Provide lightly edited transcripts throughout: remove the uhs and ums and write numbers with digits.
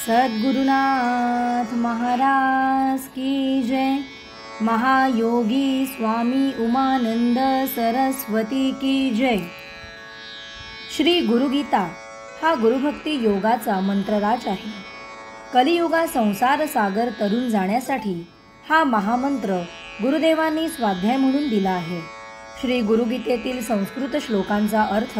सद्गुरुनाथ महाराज की जय। महायोगी स्वामी उमानंद सरस्वती की जय। श्री गुरुगीता हा गुरुभक्ती योगाचा मंत्रराज आहे। कलियुगा संसार सागर तरून जाण्यासाठी हा महामंत्र गुरुदेवांनी स्वाध्याय म्हणून दिला आहे। श्री गुरुगीतेतील संस्कृत श्लोकांचा अर्थ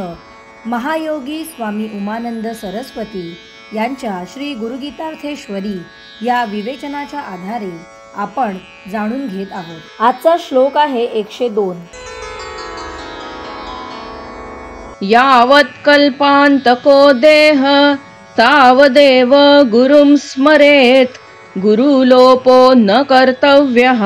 महायोगी स्वामी उमानंद सरस्वती यांच्या श्री गुरुगीतार्थेश्वरी या विवेचनाच्या आधारे आपण जाणून घेत आहोत। आजचा श्लोक आहे 102। यावत् कल्पान्तको देह तावदेव गुरुं स्मरेत् गुरुलोपो न कर्तव्यः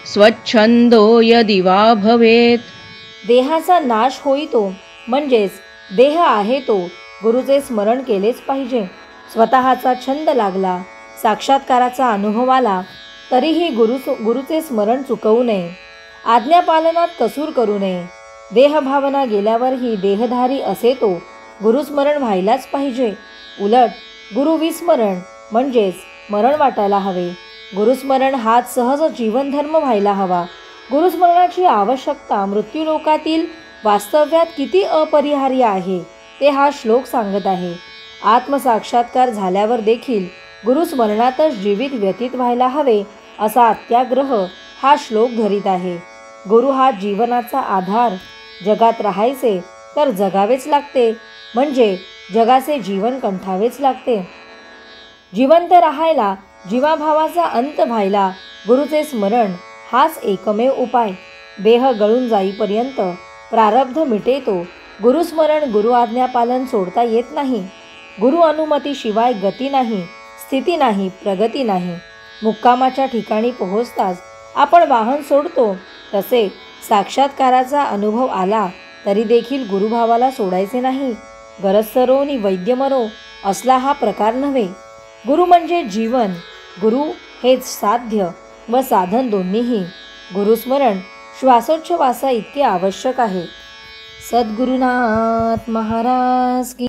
स्वच्छंदो यदि वा भवेत्। देहाचा नाश होईतो म्हणजेच देह आहे तो गुरुचे स्मरण केलेच पाहिजे। स्वतःचा छंद लागला, साक्षात्काराचा अनुभव आला तरीही गुरुचे स्मरण चुकवू नये। आज्ञापालनात कसूर करू नये। देहभावना गेल्यावरही देहधारी असे तो गुरुस्मरण व्हायलाच पाहिजे। उलट गुरुविस्मरण म्हणजेच मरण वाटायला हवे। गुरुस्मरण हाच सहज जीवनधर्म व्हायला हवा। गुरुस्मरणाची आवश्यकता मृत्यूलोकातील वास्तव्यात किती अपरिहार्य आहे ते हा श्लोक सांगत आहे। आत्मसाक्षात्कार झाल्यावर देखील गुरुस्मरणातच जीवित व्यतीत व्हायला हवे असा अत्याग्रह हा श्लोक धरीत आहे। गुरु हा जीवनाचा आधार। जगात राहायचे तर जगावेच लागते, म्हणजे जगाचे जीवन कंठावेच लागते। जिवंत राहायला, जीवाभावाचा अंत व्हायला गुरुचे स्मरण हाच एकमेव उपाय। देह गळून जाईपर्यंत प्रारब्ध मिटेतो। गुरुस्मरण गुरु आज्ञापालन सोडता येत नाही। गुरु अनुमतीशिवाय गती नाही, स्थिती नाही, प्रगती नाही। मुक्कामाच्या ठिकाणी पोहोचताच आपण वाहन सोडतो, तसे साक्षात्काराचा अनुभव आला तरी देखील गुरुभावाला सोडायचे नाही। गरज सरो नि वैद्य मरो असला हा प्रकार नव्हे। गुरु म्हणजे जीवन। गुरु हेच साध्य व साधन दोन्हीही। गुरुस्मरण श्वासोच्छवासा इतके आवश्यक आहे। सद्गुरुनाथ महाराज की